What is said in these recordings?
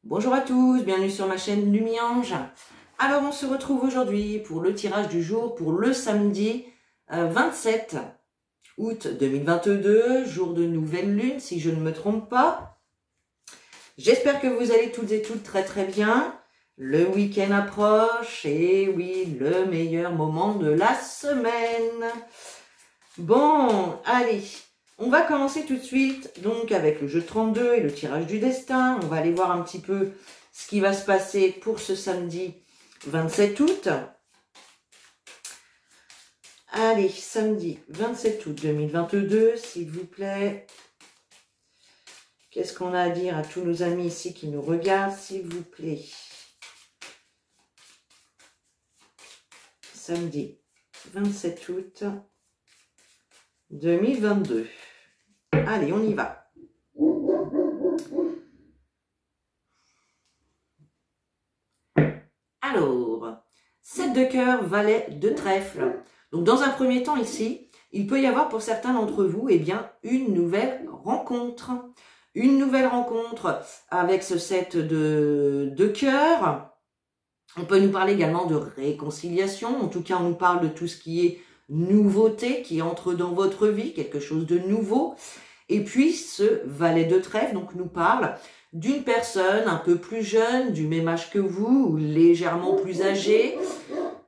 Bonjour à tous, bienvenue sur ma chaîne Lumiange. Alors on se retrouve aujourd'hui pour le tirage du jour pour le samedi 27 août 2022, jour de nouvelle lune si je ne me trompe pas. J'espère que vous allez toutes et toutes très bien. Le week-end approche et oui, le meilleur moment de la semaine. Bon, allez. On va commencer tout de suite donc avec le jeu 32 et le tirage du destin. On va aller voir un petit peu ce qui va se passer pour ce samedi 27 août. Allez, samedi 27 août 2022, s'il vous plaît. Qu'est-ce qu'on a à dire à tous nos amis ici qui nous regardent, s'il vous plaît? Samedi 27 août 2022. Allez, on y va. Alors, 7 de cœur, valet de trèfle. Donc, dans un premier temps ici, il peut y avoir pour certains d'entre vous, eh bien, une nouvelle rencontre. Une nouvelle rencontre avec ce 7 de cœur. On peut nous parler également de réconciliation. En tout cas, on nous parle de tout ce qui est nouveauté qui entre dans votre vie, quelque chose de nouveau. Et puis, ce valet de trèfle donc, nous parle d'une personne un peu plus jeune, du même âge que vous, ou légèrement plus âgée.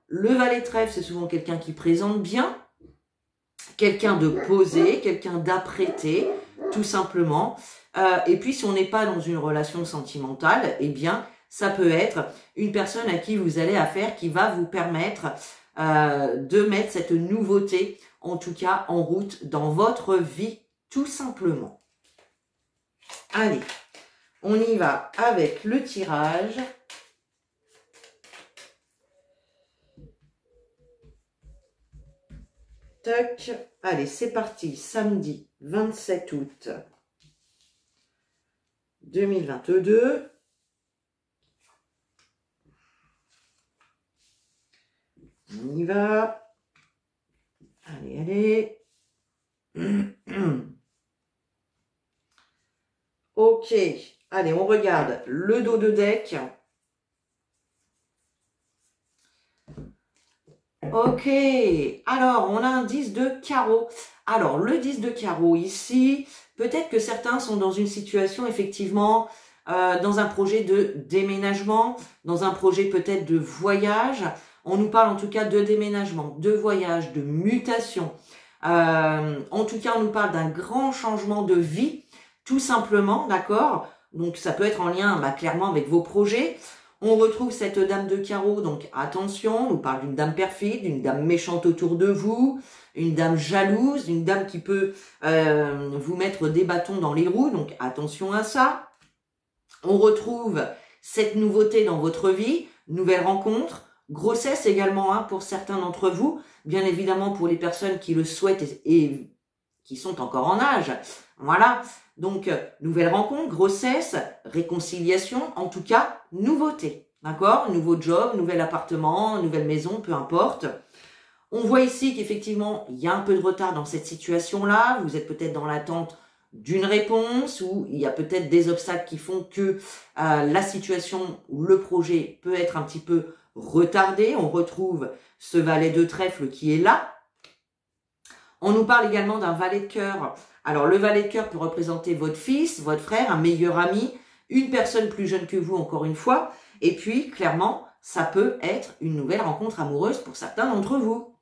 Le valet de trèfle, c'est souvent quelqu'un qui présente bien, quelqu'un de posé, quelqu'un d'apprêté, tout simplement. Et puis, si on n'est pas dans une relation sentimentale, eh bien, ça peut être une personne à qui vous allez affaire qui va vous permettre de mettre cette nouveauté, en tout cas en route dans votre vie, tout simplement. Allez, on y va avec le tirage. Tac, allez, c'est parti, samedi 27 août 2022. On y va. Allez, allez. Ok, allez, on regarde le dos de deck. Ok, alors on a un 10 de carreau. Alors, le 10 de carreau ici, peut-être que certains sont dans une situation effectivement, dans un projet de déménagement, dans un projet peut-être de voyage. On nous parle en tout cas de déménagement, de voyage, de mutation. En tout cas, on nous parle d'un grand changement de vie, tout simplement, d'accord? Donc, ça peut être en lien clairement avec vos projets. On retrouve cette dame de carreau, donc attention, on nous parle d'une dame perfide, d'une dame méchante autour de vous, une dame jalouse, une dame qui peut vous mettre des bâtons dans les roues, donc attention à ça. On retrouve cette nouveauté dans votre vie, nouvelle rencontre, grossesse également pour certains d'entre vous, bien évidemment pour les personnes qui le souhaitent et qui sont encore en âge. Voilà, donc nouvelle rencontre, grossesse, réconciliation, en tout cas nouveauté, d'accord? Nouveau job, nouvel appartement, nouvelle maison, peu importe. On voit ici qu'effectivement, il y a un peu de retard dans cette situation-là, vous êtes peut-être dans l'attente d'une réponse ou il y a peut-être des obstacles qui font que la situation ou le projet peut être un petit peu retardé. On retrouve ce valet de trèfle qui est là. On nous parle également d'un valet de cœur. Alors, le valet de cœur peut représenter votre fils, votre frère, un meilleur ami, une personne plus jeune que vous, encore une fois. Et puis, clairement, ça peut être une nouvelle rencontre amoureuse pour certains d'entre vous.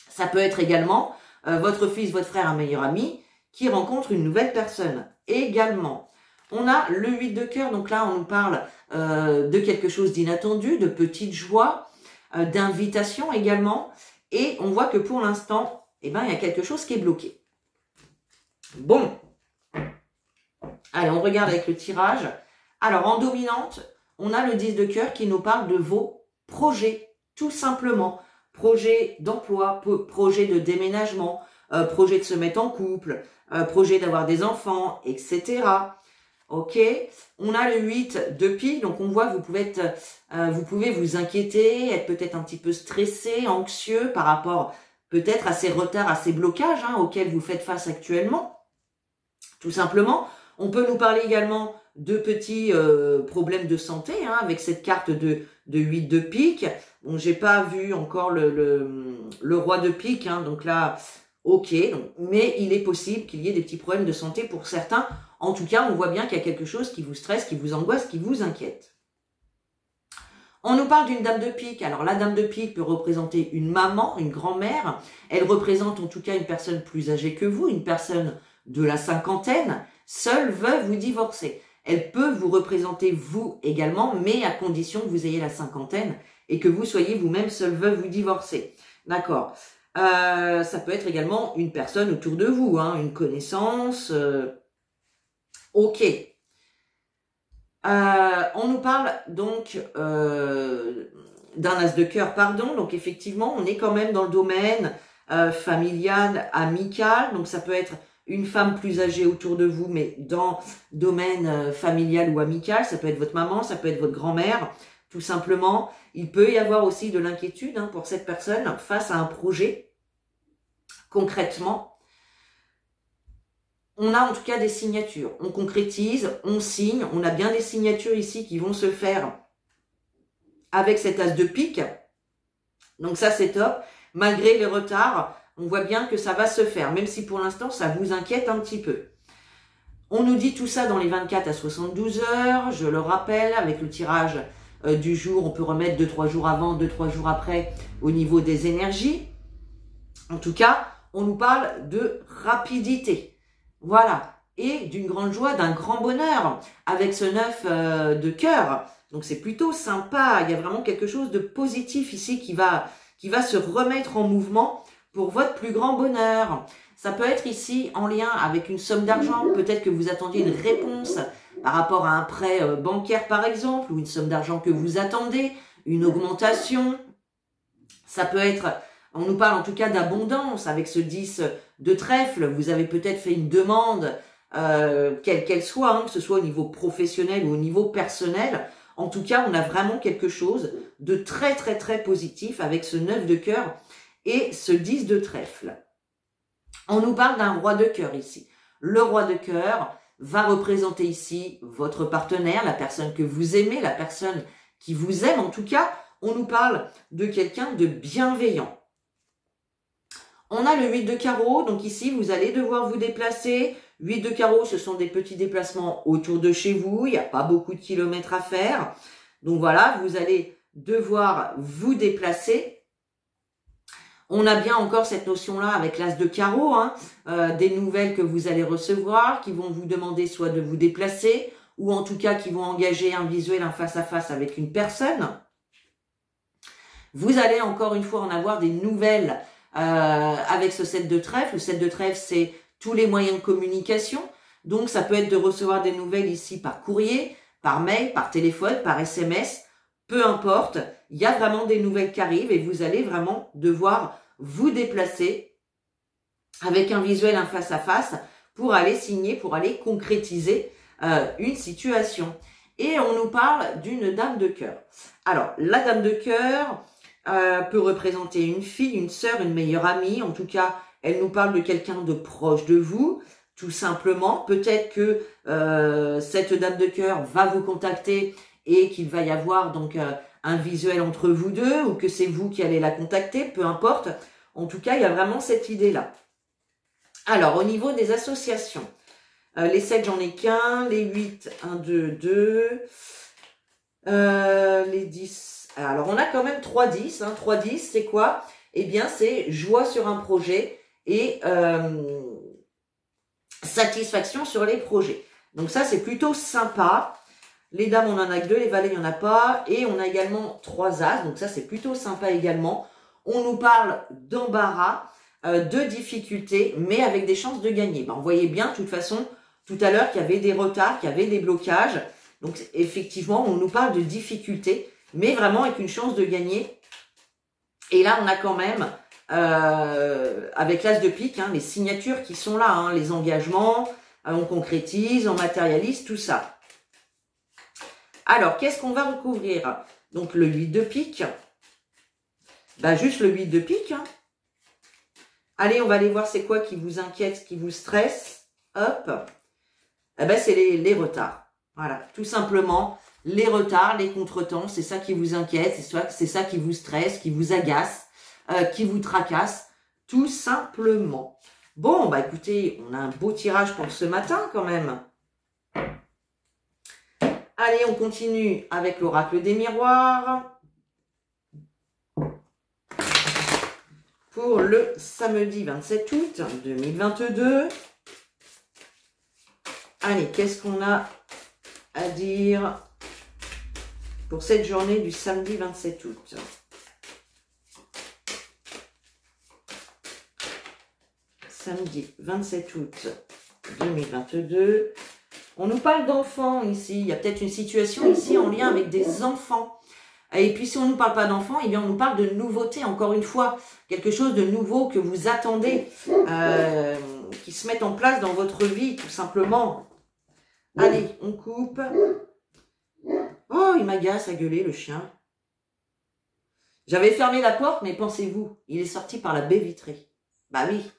Ça peut être également votre fils, votre frère, un meilleur ami qui rencontre une nouvelle personne. Également, on a le 8 de cœur. Donc là, on nous parle de quelque chose d'inattendu, de petites joies, d'invitation également. Et on voit que pour l'instant, eh ben, il y a quelque chose qui est bloqué. Bon. Allez, on regarde avec le tirage. Alors, en dominante, on a le 10 de cœur qui nous parle de vos projets, tout simplement. Projet d'emploi, projet de déménagement, projet de se mettre en couple, projet d'avoir des enfants, etc. Ok. On a le 8 de pique, donc on voit que vous pouvez vous inquiéter, être peut-être un petit peu stressé, anxieux par rapport peut-être à ces retards, à ces blocages auxquels vous faites face actuellement. Tout simplement, On peut nous parler également de petits problèmes de santé, hein, avec cette carte de 8 de pique. Bon, j'ai pas vu encore le roi de pique, hein, donc là, ok. Donc, mais il est possible qu'il y ait des petits problèmes de santé pour certains. En tout cas, on voit bien qu'il y a quelque chose qui vous stresse, qui vous angoisse, qui vous inquiète. On nous parle d'une dame de pique. Alors, la dame de pique peut représenter une maman, une grand-mère. Elle représente en tout cas une personne plus âgée que vous, une personne de la cinquantaine, seule, veuve ou divorcée. Elle peut vous représenter vous également, mais à condition que vous ayez la cinquantaine et que vous soyez vous-même seule, veuve ou divorcée. D'accord. Ça peut être également une personne autour de vous, hein, une connaissance. Ok. On nous parle donc d'un as de cœur, pardon. Donc effectivement, on est quand même dans le domaine familial, amical. Donc ça peut être une femme plus âgée autour de vous, mais dans le domaine familial ou amical. Ça peut être votre maman, ça peut être votre grand-mère, tout simplement. Il peut y avoir aussi de l'inquiétude, hein, pour cette personne face à un projet. Concrètement, on a en tout cas des signatures. On concrétise, on signe. On a bien des signatures ici qui vont se faire avec cet as de pique. Donc ça, c'est top. Malgré les retards, on voit bien que ça va se faire, même si pour l'instant, ça vous inquiète un petit peu. On nous dit tout ça dans les 24 à 72 heures. Je le rappelle, avec le tirage du jour, on peut remettre 2-3 jours avant, 2-3 jours après au niveau des énergies. En tout cas, on nous parle de rapidité. Voilà. Et d'une grande joie, d'un grand bonheur avec ce 9 de cœur. Donc c'est plutôt sympa. Il y a vraiment quelque chose de positif ici qui va se remettre en mouvement pour votre plus grand bonheur. Ça peut être ici en lien avec une somme d'argent. Peut-être que vous attendiez une réponse par rapport à un prêt bancaire par exemple, ou une somme d'argent que vous attendez, une augmentation. Ça peut être, on nous parle en tout cas d'abondance avec ce 10 de trèfle. Vous avez peut-être fait une demande, quelle qu'elle soit, hein, que ce soit au niveau professionnel ou au niveau personnel. En tout cas, on a vraiment quelque chose de très très très positif avec ce 9 de cœur et ce 10 de trèfle. On nous parle d'un roi de cœur ici. Le roi de cœur va représenter ici votre partenaire, la personne que vous aimez, la personne qui vous aime. En tout cas, on nous parle de quelqu'un de bienveillant. On a le 8 de carreau, donc ici, vous allez devoir vous déplacer. 8 de carreau, ce sont des petits déplacements autour de chez vous. Il n'y a pas beaucoup de kilomètres à faire. Donc voilà, vous allez devoir vous déplacer. On a bien encore cette notion-là avec l'as de carreau, hein, des nouvelles que vous allez recevoir, qui vont vous demander soit de vous déplacer, ou en tout cas qui vont engager un visuel, un face-à-face avec une personne. Vous allez encore une fois en avoir des nouvelles avec ce 7 de trèfle. Le 7 de trèfle, c'est tous les moyens de communication. Donc, ça peut être de recevoir des nouvelles ici par courrier, par mail, par téléphone, par SMS, peu importe. Il y a vraiment des nouvelles qui arrivent et vous allez vraiment devoir vous déplacer avec un visuel, un face-à-face pour aller signer, pour aller concrétiser une situation. Et on nous parle d'une dame de cœur. Alors, la dame de cœur peut représenter une fille, une sœur, une meilleure amie. En tout cas, elle nous parle de quelqu'un de proche de vous, tout simplement. Peut-être que cette dame de cœur va vous contacter et qu'il va y avoir donc un visuel entre vous deux ou que c'est vous qui allez la contacter, peu importe. En tout cas, il y a vraiment cette idée-là. Alors, au niveau des associations, les 7, j'en ai qu'un, les 8, 1, 2, 2, les 10. Alors, on a quand même 3 10. Hein. 3 10, c'est quoi? Eh bien, c'est joie sur un projet et satisfaction sur les projets. Donc ça, c'est plutôt sympa. Les dames, on en a que 2, les valets, il n'y en a pas. Et on a également 3 as, donc ça, c'est plutôt sympa également. On nous parle d'embarras, de difficultés, mais avec des chances de gagner. Ben, on voyait bien, de toute façon, tout à l'heure, qu'il y avait des retards, qu'il y avait des blocages. Donc, effectivement, on nous parle de difficultés, mais vraiment avec une chance de gagner. Et là, on a quand même, avec l'as de pique, hein, les signatures qui sont là, hein, les engagements, on concrétise, on matérialise, tout ça. Alors, qu'est-ce qu'on va recouvrir? Donc, le 8 de pique. Ben, juste le 8 de pique. Hein. Allez, on va aller voir c'est quoi qui vous inquiète, qui vous stresse. Hop. Eh ben, c'est les retards. Voilà, tout simplement, les retards, les contretemps, c'est ça qui vous inquiète, c'est ça qui vous stresse, qui vous agace, qui vous tracasse, tout simplement. Bon, bah écoutez, on a un beau tirage pour ce matin quand même. Allez, on continue avec l'oracle des miroirs. Pour le samedi 27 août 2022. Allez, qu'est-ce qu'on a à dire pour cette journée du samedi 27 août? Samedi 27 août 2022. On nous parle d'enfants ici. Il y a peut-être une situation ici en lien avec des enfants. Et puis si on ne nous parle pas d'enfants, eh bien on nous parle de nouveautés, encore une fois. Quelque chose de nouveau que vous attendez, qui se met en place dans votre vie, tout simplement. Allez, on coupe. Oh, il m'agace à gueuler, le chien. J'avais fermé la porte, mais pensez-vous, il est sorti par la baie vitrée. Bah oui,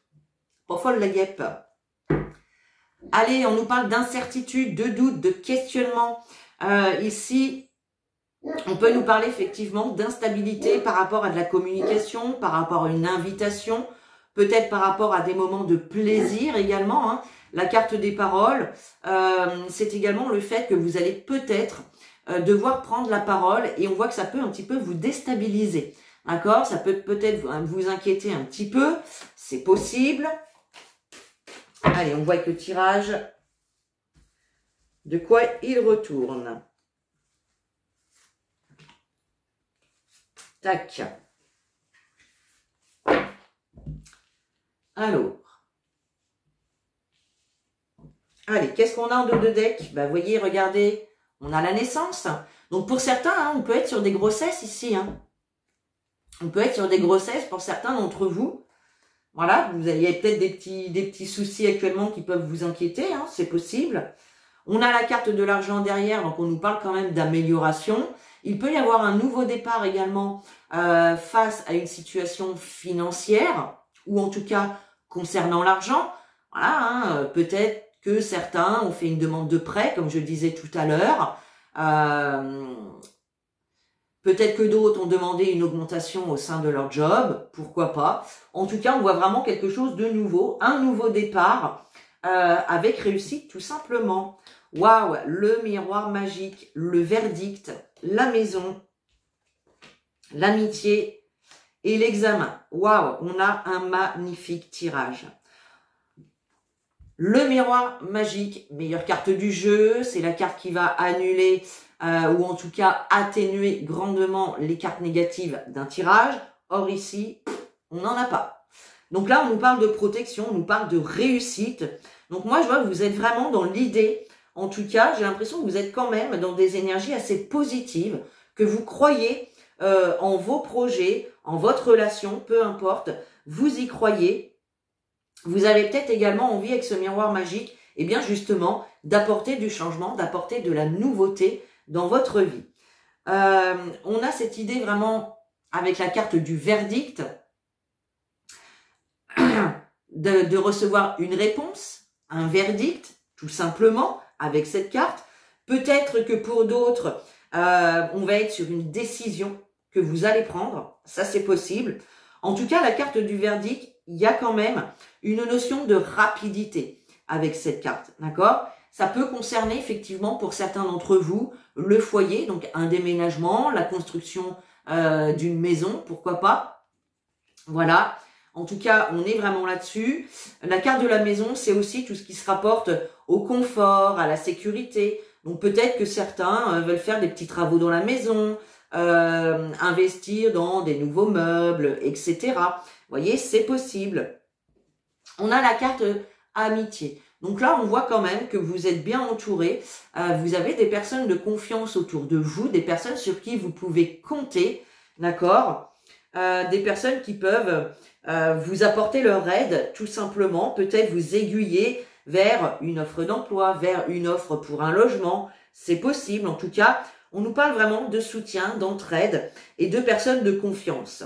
pas folle la guêpe. Allez, on nous parle d'incertitude, de doute, de questionnement. Ici, on peut nous parler effectivement d'instabilité par rapport à de la communication, par rapport à une invitation, peut-être par rapport à des moments de plaisir également. Hein. La carte des paroles, c'est également le fait que vous allez peut-être devoir prendre la parole et on voit que ça peut un petit peu vous déstabiliser. D'accord? Ça peut peut-être vous inquiéter un petit peu, c'est possible. Allez, on voit avec le tirage de quoi il retourne. Tac. Alors. Allez, qu'est-ce qu'on a en dos de deck? Bah, vous voyez, regardez, on a la naissance. Donc, pour certains, hein, on peut être sur des grossesses ici. Hein. On peut être sur des grossesses pour certains d'entre vous. Voilà, vous avez peut-être des petits soucis actuellement qui peuvent vous inquiéter, hein, c'est possible. On a la carte de l'argent derrière, donc on nous parle quand même d'amélioration. Il peut y avoir un nouveau départ également face à une situation financière, ou en tout cas concernant l'argent. Voilà, hein, peut-être que certains ont fait une demande de prêt, comme je disais tout à l'heure. Peut-être que d'autres ont demandé une augmentation au sein de leur job, pourquoi pas. En tout cas, on voit vraiment quelque chose de nouveau, un nouveau départ avec réussite tout simplement. Waouh, le miroir magique, le verdict, la maison, l'amitié et l'examen. Waouh, on a un magnifique tirage. Le miroir magique, meilleure carte du jeu, c'est la carte qui va annuler ou en tout cas atténuer grandement les cartes négatives d'un tirage. Or ici, on n'en a pas. Donc là, on nous parle de protection, on nous parle de réussite. Donc moi, je vois que vous êtes vraiment dans l'idée. En tout cas, j'ai l'impression que vous êtes quand même dans des énergies assez positives, que vous croyez en vos projets, en votre relation, peu importe, vous y croyez. Vous avez peut-être également envie avec ce miroir magique, eh bien justement, d'apporter du changement, d'apporter de la nouveauté dans votre vie. On a cette idée vraiment avec la carte du verdict, de recevoir une réponse, un verdict, tout simplement, avec cette carte. Peut-être que pour d'autres, on va être sur une décision que vous allez prendre, ça c'est possible. En tout cas, la carte du verdict, il y a quand même une notion de rapidité avec cette carte, d'accord? Ça peut concerner effectivement pour certains d'entre vous le foyer, donc un déménagement, la construction d'une maison, pourquoi pas. Voilà, en tout cas, on est vraiment là-dessus. La carte de la maison, c'est aussi tout ce qui se rapporte au confort, à la sécurité. Donc peut-être que certains veulent faire des petits travaux dans la maison, investir dans des nouveaux meubles, etc. Vous voyez, c'est possible. On a la carte amitié. Donc là, on voit quand même que vous êtes bien entouré. Vous avez des personnes de confiance autour de vous, des personnes sur qui vous pouvez compter, d'accord? Des personnes qui peuvent vous apporter leur aide, tout simplement, peut-être vous aiguiller vers une offre d'emploi, vers une offre pour un logement. C'est possible, en tout cas, on nous parle vraiment de soutien, d'entraide et de personnes de confiance.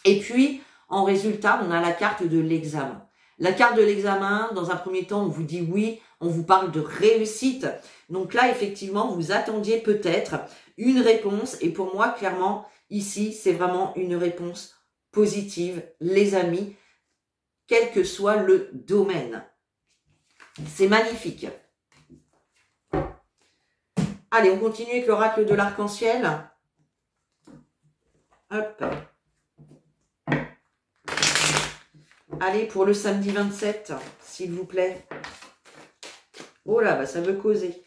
Et puis, en résultat, on a la carte de l'examen. La carte de l'examen, dans un premier temps, on vous dit oui, on vous parle de réussite. Donc là, effectivement, vous attendiez peut-être une réponse. Et pour moi, clairement, ici, c'est vraiment une réponse positive, les amis, quel que soit le domaine. C'est magnifique. Allez, on continue avec l'oracle de l'arc-en-ciel. Hop. Allez, pour le samedi 27, s'il vous plaît. Oh là, bah, ça veut causer.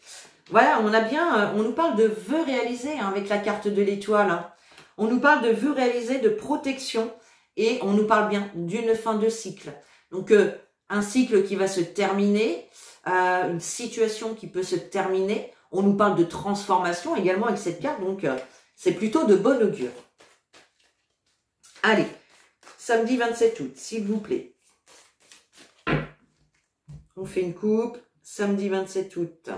Voilà, on a bien, on nous parle de vœux réalisés hein, avec la carte de l'étoile. Hein. On nous parle de vœux réalisés, de protection, et on nous parle bien d'une fin de cycle. Donc, un cycle qui va se terminer, une situation qui peut se terminer. On nous parle de transformation également avec cette carte, donc c'est plutôt de bon augure. Allez, samedi 27 août, s'il vous plaît. On fait une coupe, samedi 27 août.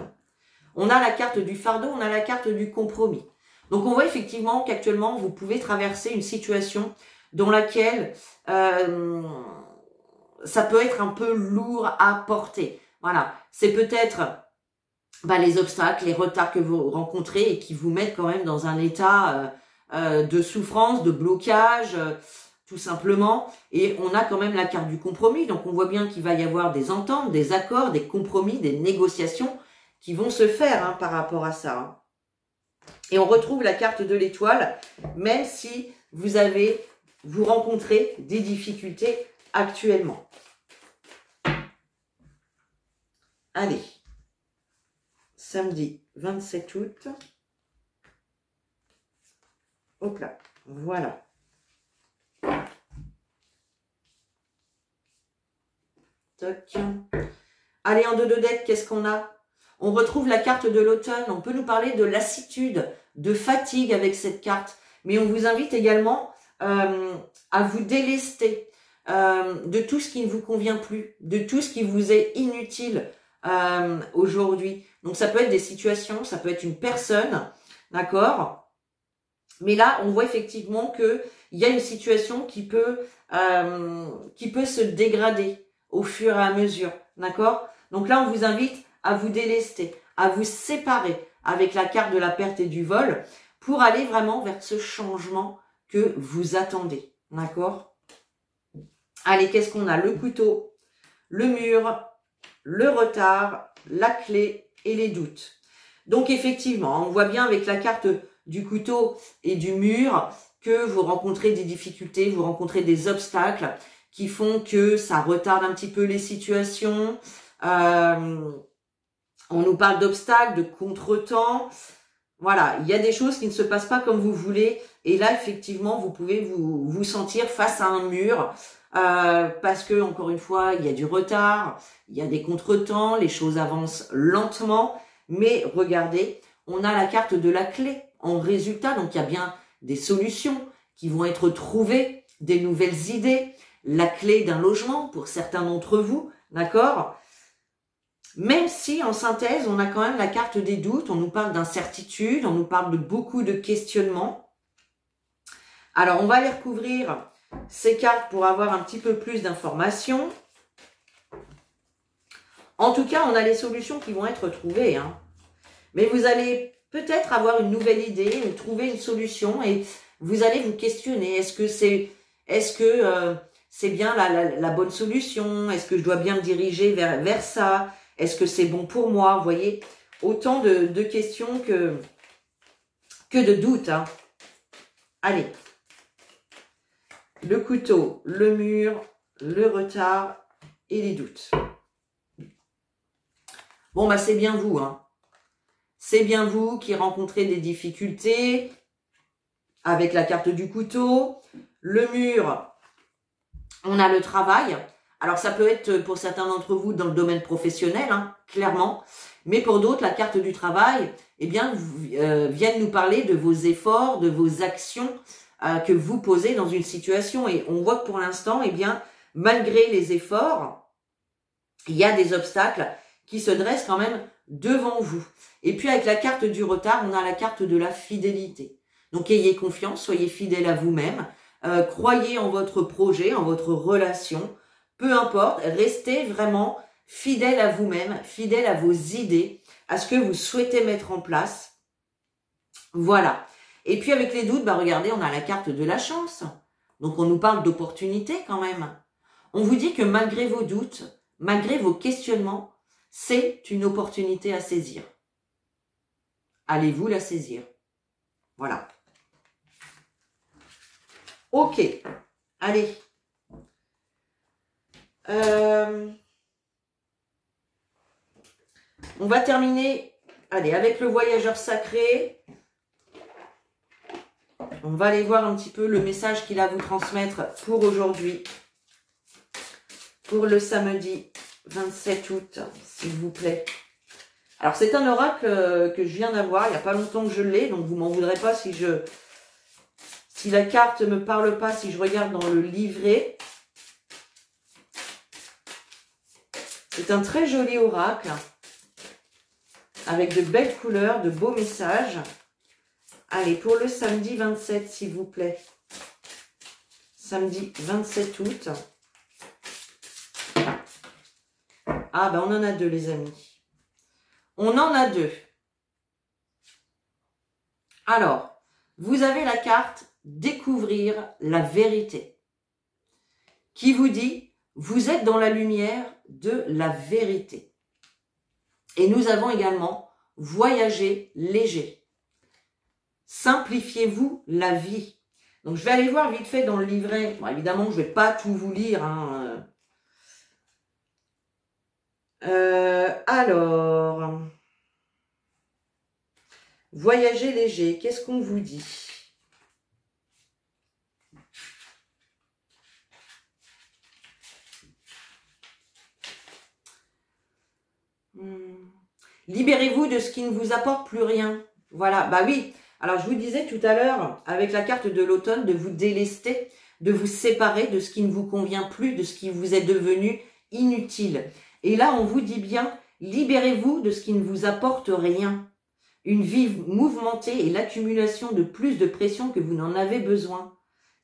On a la carte du fardeau, on a la carte du compromis. Donc on voit effectivement qu'actuellement, vous pouvez traverser une situation dans laquelle ça peut être un peu lourd à porter. Voilà, c'est peut-être les obstacles, les retards que vous rencontrez et qui vous mettent quand même dans un état de souffrance, de blocage, tout simplement. Et on a quand même la carte du compromis. Donc on voit bien qu'il va y avoir des ententes, des accords, des compromis, des négociations qui vont se faire hein, par rapport à ça. Hein. Et on retrouve la carte de l'étoile, même si vous rencontrez des difficultés actuellement. Allez, samedi 27 août. Hop là, voilà. Toc. Allez, en 2 de deck, qu'est-ce qu'on a? On retrouve la carte de l'automne. On peut nous parler de lassitude, de fatigue avec cette carte. Mais on vous invite également à vous délester de tout ce qui ne vous convient plus, de tout ce qui vous est inutile aujourd'hui. Donc ça peut être des situations, ça peut être une personne, d'accord? Mais là, on voit effectivement que il y a une situation qui peut se dégrader au fur et à mesure, d'accord? Donc là, on vous invite à vous délester, à vous séparer avec la carte de la perte et du vol pour aller vraiment vers ce changement que vous attendez, d'accord? Allez, qu'est-ce qu'on a? Le couteau, le mur, le retard, la clé et les doutes. Donc effectivement, on voit bien avec la carte du couteau et du mur que vous rencontrez des difficultés, vous rencontrez des obstacles qui font que ça retarde un petit peu les situations. On nous parle d'obstacles, de contretemps. Voilà, il y a des choses qui ne se passent pas comme vous voulez. Et là, effectivement, vous pouvez vous sentir face à un mur. Parce que, encore une fois, il y a du retard, il y a des contretemps, les choses avancent lentement. Mais regardez, on a la carte de la clé en résultat. Donc, il y a bien des solutions qui vont être trouvées, des nouvelles idées. La clé d'un logement pour certains d'entre vous, d'accord? Même si, en synthèse, on a quand même la carte des doutes, on nous parle d'incertitude, on nous parle de beaucoup de questionnements. Alors, on va aller recouvrir ces cartes pour avoir un petit peu plus d'informations. En tout cas, on a les solutions qui vont être trouvées. Hein. Mais vous allez peut-être avoir une nouvelle idée ou trouver une solution et vous allez vous questionner. Est-ce que c'est bien la bonne solution? Est-ce que je dois bien me diriger vers ça? Est-ce que c'est bon pour moi? Vous voyez, autant de questions que de doutes. Hein. Allez. Le couteau, le mur, le retard et les doutes. Bon, bah c'est bien vous. Hein. C'est bien vous qui rencontrez des difficultés avec la carte du couteau. Le mur, on a le travail. Alors, ça peut être pour certains d'entre vous dans le domaine professionnel, hein, clairement. Mais pour d'autres, la carte du travail, eh bien, viennent nous parler de vos efforts, de vos actions que vous posez dans une situation. Et on voit que pour l'instant, eh bien, malgré les efforts, il y a des obstacles qui se dressent quand même devant vous. Et puis, avec la carte du retard, on a la carte de la fidélité. Donc, ayez confiance, soyez fidèle à vous-même. Croyez en votre projet, en votre relation. peu importe, restez vraiment fidèle à vous-même, fidèle à vos idées, à ce que vous souhaitez mettre en place. Voilà. Et puis avec les doutes, bah regardez, on a la carte de la chance. Donc on nous parle d'opportunité quand même. On vous dit que malgré vos doutes, malgré vos questionnements, c'est une opportunité à saisir. Allez-vous la saisir? Voilà. Ok. Allez. On va terminer, allez, avec le voyageur sacré. On va aller voir un petit peu le message qu'il a à vous transmettre pour aujourd'hui. Pour le samedi 27 août, s'il vous plaît. Alors, c'est un oracle que je viens d'avoir. Il n'y a pas longtemps que je l'ai, donc vous m'en voudrez pas si la carte ne me parle pas, si je regarde dans le livret. C'est un très joli oracle, avec de belles couleurs, de beaux messages. Allez, pour le samedi 27, s'il vous plaît. Samedi 27 août. Ah, ben on en a deux, les amis. On en a deux. Alors, vous avez la carte « Découvrir la vérité » qui vous dit « Vous êtes dans la lumière de la vérité ». Et nous avons également « Voyager léger ». Simplifiez-vous la vie. Donc, je vais aller voir vite fait dans le livret. Bon, évidemment, je ne vais pas tout vous lire. Alors, voyager léger, qu'est-ce qu'on vous dit? Libérez-vous de ce qui ne vous apporte plus rien. Voilà, bah oui. Alors, je vous disais tout à l'heure, avec la carte de l'automne, de vous délester, de vous séparer de ce qui ne vous convient plus, de ce qui vous est devenu inutile. Et là, on vous dit bien, libérez-vous de ce qui ne vous apporte rien. Une vie mouvementée et l'accumulation de plus de pression que vous n'en avez besoin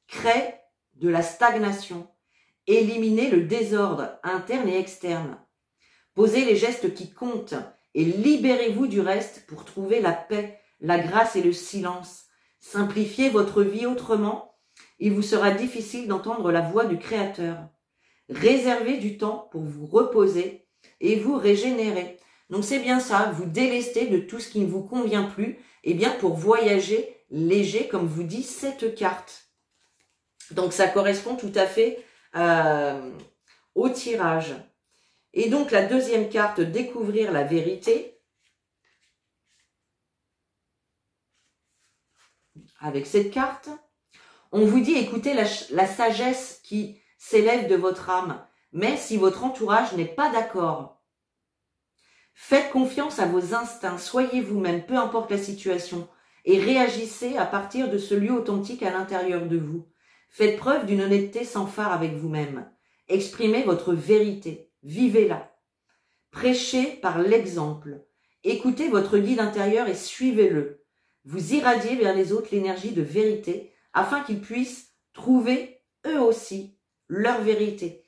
crée de la stagnation. Éliminez le désordre interne et externe. Posez les gestes qui comptent et libérez-vous du reste pour trouver la paix, la grâce et le silence. Simplifiez votre vie autrement. Il vous sera difficile d'entendre la voix du Créateur. Réservez du temps pour vous reposer et vous régénérer. Donc c'est bien ça, vous délestez de tout ce qui ne vous convient plus, et bien pour voyager léger, comme vous dit cette carte. Donc ça correspond tout à fait au tirage. Et donc la deuxième carte, découvrir la vérité. Avec cette carte, on vous dit écoutez la sagesse qui s'élève de votre âme, mais si votre entourage n'est pas d'accord, faites confiance à vos instincts, soyez vous-même, peu importe la situation, et réagissez à partir de ce lieu authentique à l'intérieur de vous. Faites preuve d'une honnêteté sans fard avec vous-même. Exprimez votre vérité, vivez-la. Prêchez par l'exemple. Écoutez votre guide intérieur et suivez-le. Vous irradiez vers les autres l'énergie de vérité afin qu'ils puissent trouver eux aussi leur vérité.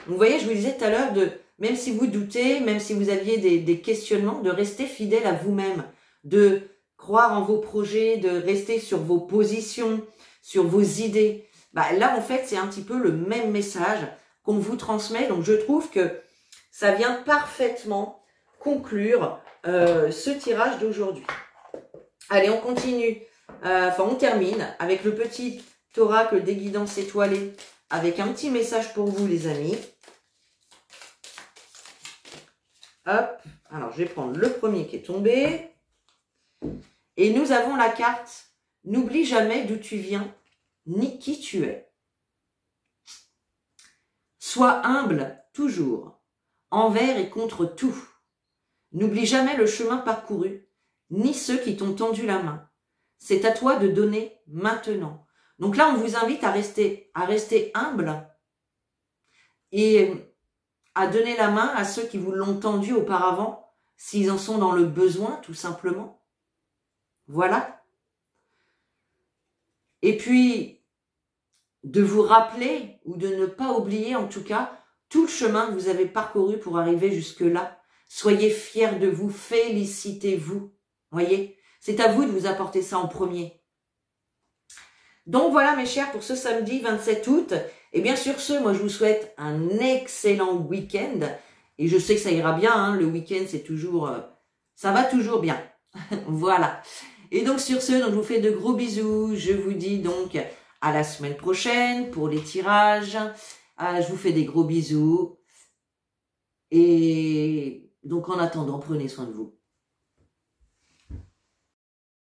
Vous voyez, je vous disais tout à l'heure, même si vous doutez, même si vous aviez des questionnements, de rester fidèle à vous-même, de croire en vos projets, de rester sur vos positions, sur vos idées. Bah, là, en fait, c'est un petit peu le même message qu'on vous transmet. Donc, je trouve que ça vient parfaitement conclure ce tirage d'aujourd'hui. Allez, on continue. On termine avec le petit oracle des guidances étoilées avec un petit message pour vous, les amis. Hop, alors je vais prendre le premier qui est tombé. Et nous avons la carte « N'oublie jamais d'où tu viens, ni qui tu es. Sois humble toujours, envers et contre tout. N'oublie jamais le chemin parcouru, ni ceux qui t'ont tendu la main. C'est à toi de donner maintenant. » Donc là, on vous invite à rester humble et à donner la main à ceux qui vous l'ont tendu auparavant, s'ils en sont dans le besoin, tout simplement. Voilà. Et puis, de vous rappeler, ou de ne pas oublier en tout cas, tout le chemin que vous avez parcouru pour arriver jusque-là. Soyez fiers de vous, félicitez-vous. Voyez, c'est à vous de vous apporter ça en premier. Donc voilà mes chers pour ce samedi 27 août. Et bien sur ce, moi je vous souhaite un excellent week-end. Et je sais que ça ira bien, hein, le week-end c'est toujours... ça va toujours bien. Voilà. Et donc sur ce, donc, je vous fais de gros bisous. Je vous dis donc à la semaine prochaine pour les tirages. Je vous fais des gros bisous. Et donc en attendant, prenez soin de vous.